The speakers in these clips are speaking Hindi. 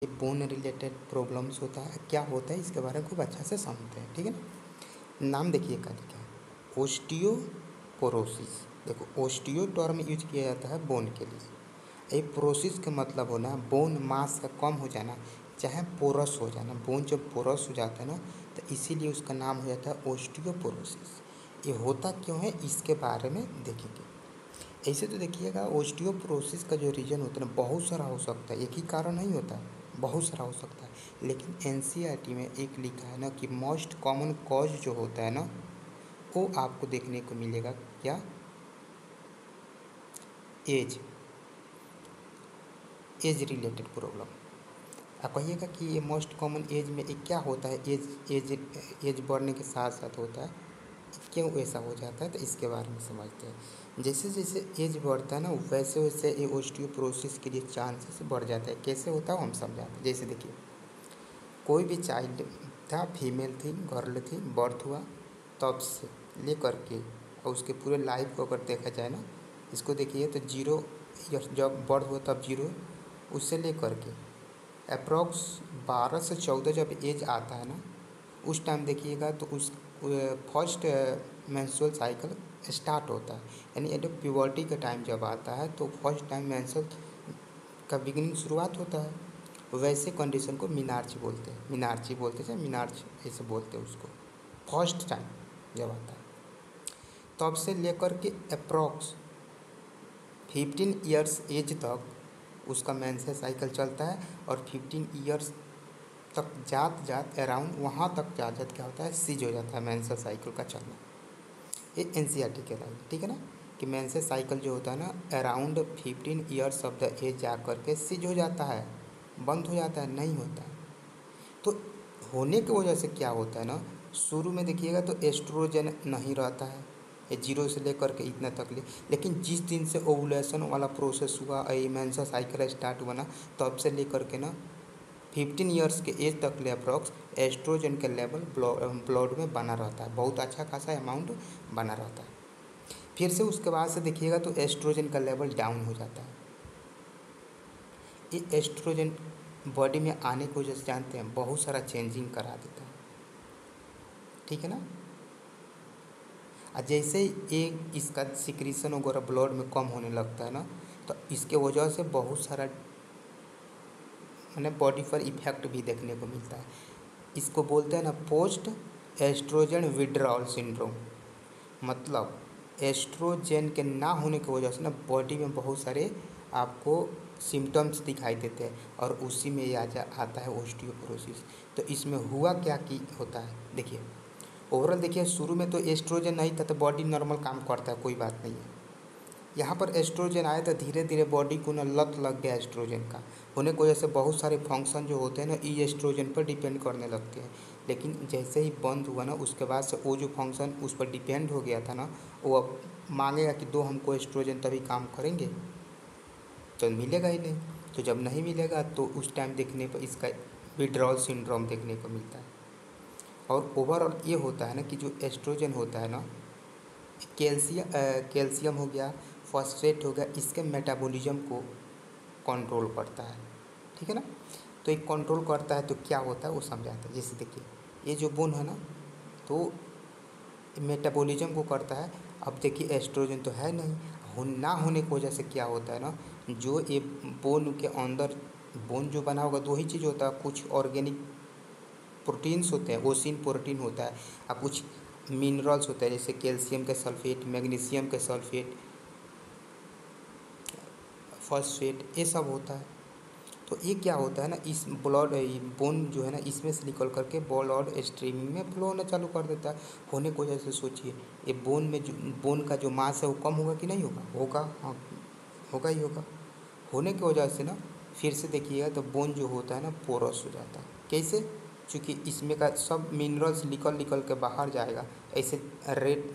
ये बोन रिलेटेड प्रॉब्लम्स होता है, क्या होता है इसके बारे में खूब अच्छा से समझते हैं। ठीक है ना। नाम देखिए क्या लिखा है, ओस्टियोपोरोसिस। देखो ओस्टियो टर्म यूज किया जाता है बोन के लिए। ये पोरोसिस का मतलब होना बोन मास का कम हो जाना, चाहे पोरस हो जाना। बोन जब पोरस हो जाता है ना तो इसीलिए उसका नाम हो जाता है ओस्टियोपोरोसिस। ये होता क्यों है इसके बारे में देखेंगे। ऐसे तो देखिएगा ओस्टियोपोरोसिस का जो रीज़न होता है ना बहुत सारा हो सकता है, एक ही कारण नहीं होता है, बहुत सारा हो सकता है। लेकिन एनसीईआरटी में एक लिखा है ना कि मोस्ट कॉमन कॉज जो होता है ना वो आपको देखने को मिलेगा क्या, एज रिलेटेड प्रॉब्लम। आप कहिएगा कि ये मोस्ट कॉमन एज में एक क्या होता है, एज बढ़ने के साथ साथ होता है, क्यों ऐसा हो जाता है तो इसके बारे में समझते हैं। जैसे जैसे एज बढ़ता है ना वैसे वैसे ये ओस्टियोपोरोसिस के लिए चांसेस बढ़ जाता है। कैसे होता है हम समझाते हैं। जैसे देखिए कोई भी चाइल्ड था, फीमेल थी, गर्ल थी, बर्थ हुआ तब से लेकर के और उसके पूरे लाइफ को अगर देखा जाए ना, इसको देखिए तो जीरो जब बर्थ हुआ तब जीरो, उससे लेकर के अप्रॉक्स 12 से 14 जब एज आता है ना उस टाइम देखिएगा तो उस फर्स्ट मेंस्ट्रुअल साइकिल स्टार्ट होता है। यानी एट प्यूबर्टी का टाइम जब आता है तो फर्स्ट टाइम मेंस्ट्रुअल का बिगिनिंग शुरुआत होता है। वैसे कंडीशन को मीनार्ची बोलते हैं, मीनार्ची बोलते हैं, मीनार्च ऐसे बोलते हैं उसको। फर्स्ट टाइम जब आता है तब से लेकर के अप्रॉक्स 15 ईयर्स एज तक उसका मेंस्ट्रुअल साइकिल चलता है। और 15 ईयर्स तक जात अराउंड वहाँ तक जात क्या होता है, सीज हो जाता है मेंस्ट्रुअल साइकिल का चलना। ये एनसीईआरटी के राइट, ठीक है ना, कि मेंस्ट्रुअल साइकिल जो होता है ना around 15 years of the age जा कर के सीज हो जाता है, बंद हो जाता है, नहीं होता है। तो होने की वजह से क्या होता है ना, शुरू में देखिएगा तो एस्ट्रोजन नहीं रहता है, ये जीरो से लेकर के इतना तक लेकिन जिस दिन से ओवुलेशन वाला प्रोसेस हुआ, मेंस्ट्रुअल साइकिल स्टार्ट हुआ ना तब से लेकर के ना 15 ईयर्स के एज तक ले अप्रॉक्स एस्ट्रोजन के लेवल ब्लड में बना रहता है, बहुत अच्छा खासा अमाउंट बना रहता है। फिर से उसके बाद से देखिएगा तो एस्ट्रोजन का लेवल डाउन हो जाता है। ये एस्ट्रोजन बॉडी में आने की वजह से जानते हैं बहुत सारा चेंजिंग करा देता है, ठीक है ना। और जैसे ही एक इसका सिक्रीशन वगैरह ब्लड में कम होने लगता है ना तो इसके वजह से बहुत सारा मैंने बॉडी पर इफेक्ट भी देखने को मिलता है। इसको बोलते हैं ना पोस्ट एस्ट्रोजन विड्रॉल सिंड्रोम। मतलब एस्ट्रोजन के ना होने की वजह से ना बॉडी में बहुत सारे आपको सिम्टम्स दिखाई देते हैं और उसी में ये आता है ओस्टियोपोरोसिस। तो इसमें हुआ क्या कि होता है देखिए, ओवरऑल देखिए शुरू में तो एस्ट्रोजन नहीं था तो बॉडी नॉर्मल काम करता है, कोई बात नहीं है। यहाँ पर एस्ट्रोजन आया तो धीरे धीरे बॉडी को ना लत लग गया एस्ट्रोजन का, होने की वजह से बहुत सारे फंक्शन जो होते हैं ना ई एस्ट्रोजन पर डिपेंड करने लगते हैं। लेकिन जैसे ही बंद हुआ ना उसके बाद से वो जो फंक्शन उस पर डिपेंड हो गया था ना वो अब मांगेगा कि दो हमको एस्ट्रोजन तभी काम करेंगे, तो मिलेगा ही नहीं। तो जब नहीं मिलेगा तो उस टाइम देखने पर इसका विड्रॉल सिंड्रोम देखने को मिलता है। और ओवरऑल ये होता है ना कि जो एस्ट्रोजन होता है ना कैल्शियम हो गया, फॉस्फेट हो गया, इसके मेटाबॉलिज्म को कंट्रोल करता है, ठीक है ना। तो एक कंट्रोल करता है तो क्या होता है वो समझाता है। जैसे देखिए ये जो बोन है ना तो मेटाबॉलिज्म को करता है। अब देखिए एस्ट्रोजन तो है नहीं, ना होने की वजह से क्या होता है ना, जो ये बोन के अंदर बोन जो बना होगा दो ही चीज़ होता है, कुछ ऑर्गेनिक प्रोटीन्स होते हैं, ओसिन प्रोटीन होता है, और कुछ मिनरल्स होते हैं जैसे कैल्शियम के सल्फेट, मैग्नीशियम के सल्फेट, फॉस्फेट, ये सब होता है। तो ये क्या होता है ना, इस ब्लड बोन जो है ना इसमें से निकल करके ब्लड स्ट्रीमिंग में फ्लो होना चालू कर देता है। होने की वजह से सोचिए ये बोन में जो बोन का जो मास है वो कम होगा कि नहीं होगा, होगा, हाँ होगा ही होगा। होने की वजह से ना फिर से देखिएगा तो बोन जो होता है ना पोरस हो जाता है। कैसे, चूँकि इसमें का सब मिनरल्स निकल निकल के बाहर जाएगा, ऐसे रेड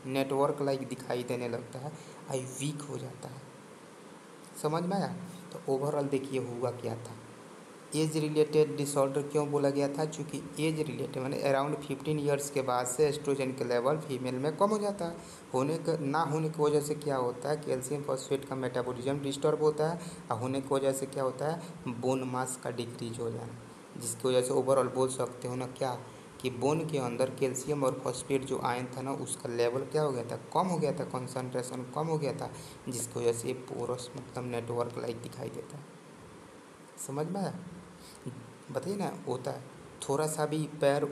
नेटवर्क लाइक दिखाई देने लगता है, आई वीक हो जाता है। समझ में आया। तो ओवरऑल देखिए हुआ क्या था, एज रिलेटेड डिसऑर्डर क्यों बोला गया था? क्योंकि एज रिलेटेड माने अराउंड 15 ईयर्स के बाद से एस्ट्रोजन के लेवल फीमेल में कम हो जाता है। ना होने की वजह से क्या होता है, कैल्शियम फॉस्फेट का मेटाबॉलिज्म डिस्टर्ब होता है, और होने की वजह से क्या होता है, बोन मास का डिक्रीज हो जाना, जिसकी वजह से ओवरऑल बोल सकते हो ना क्या कि बोन के अंदर कैल्शियम और फॉस्फेट जो आयन था ना, उसका लेवल क्या हो गया था, कम हो गया था, कॉन्सेंट्रेशन कम हो गया था, जिसकी वजह से ये पोरस मतलब नेटवर्क लाइक दिखाई देता है। समझ में आया? बताइए ना, होता है थोड़ा सा भी पैर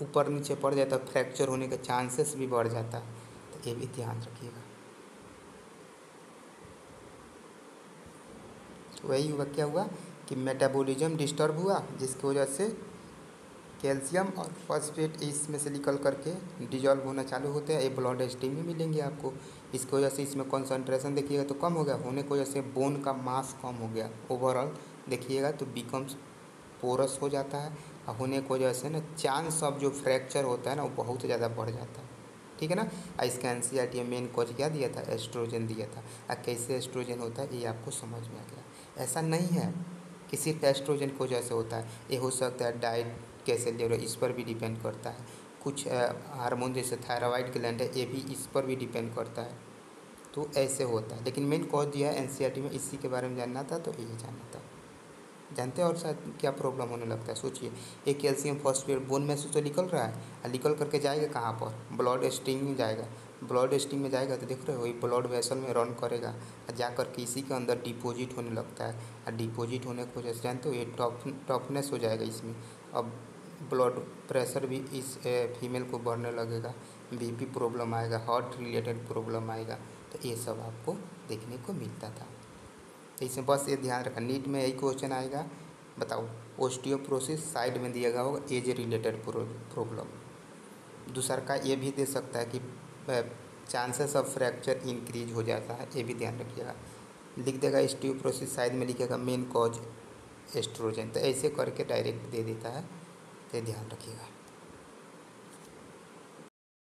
ऊपर नीचे पड़ जाता है, फ्रैक्चर होने का चांसेस भी बढ़ जाता है, तो ये भी ध्यान रखिएगा। वही हुआ, क्या हुआ कि मेटाबॉलिज्म डिस्टर्ब हुआ, जिसकी वजह से कैल्शियम और फॉस्फेट इसमें से निकल करके डिजॉल्व होना चालू होते हैं, ये ब्लड स्ट्रीम में मिलेंगे आपको। इसकी वजह से इसमें कंसंट्रेशन देखिएगा तो कम हो गया, होने की वजह से बोन का मास कम हो गया, ओवरऑल देखिएगा तो बिकम्स पोरस हो जाता है, और होने की वजह से ना चांस ऑफ जो फ्रैक्चर होता है ना वो बहुत ज़्यादा बढ़ जाता है। ठीक है ना? इसका एनसीईआरटी में मेन कॉज क्या दिया था, एस्ट्रोजन दिया था। कैसे एस्ट्रोजन होता है ये आपको समझ में आ गया। ऐसा नहीं है कि सिर्फ एस्ट्रोजन की वजह से होता है, ये हो सकता है डाइट कैसे ले रहे हो इस पर भी डिपेंड करता है, कुछ हार्मोन जैसे थायराइड ग्लैंड है ये भी इस पर भी डिपेंड करता है, तो ऐसे होता है। लेकिन मेन कॉज दिया है एनसीईआरटी में, इसी के बारे में जानना था तो यही जानना था। जानते हैं और शायद क्या प्रॉब्लम होने लगता है, सोचिए एक कैल्शियम फॉस्फेट बोन में से तो निकल रहा है, और निकल करके जाएगा कहाँ पर, ब्लड स्ट्रीम में जाएगा। ब्लड स्ट्रीम में जाएगा तो देख रहे हो वही ब्लड वेसल में रन करेगा, और जा कर के इसी के अंदर डिपॉजिट होने लगता है, और डिपॉजिट होने की वजह से जानते हो ये टफनेस हो जाएगा इसमें। अब ब्लड प्रेशर भी इस फीमेल को बढ़ने लगेगा, बीपी प्रॉब्लम आएगा, हार्ट रिलेटेड प्रॉब्लम आएगा, तो ये सब आपको देखने को मिलता था। तो इसमें बस ये ध्यान रखना, नीट में यही क्वेश्चन आएगा, बताओ ओस्टियोप्रोसिस साइड में दिया गया होगा एज रिलेटेड प्रॉब्लम। दूसरा का ये भी दे सकता है कि चांसेस ऑफ फ्रैक्चर इंक्रीज हो जाता है, ये भी ध्यान रखिएगा। लिख देगा ओस्टियोप्रोसिस, साइड में लिखेगा मेन कॉज एस्ट्रोजन, तो ऐसे करके डायरेक्ट दे देता है, तो ध्यान रखिएगा।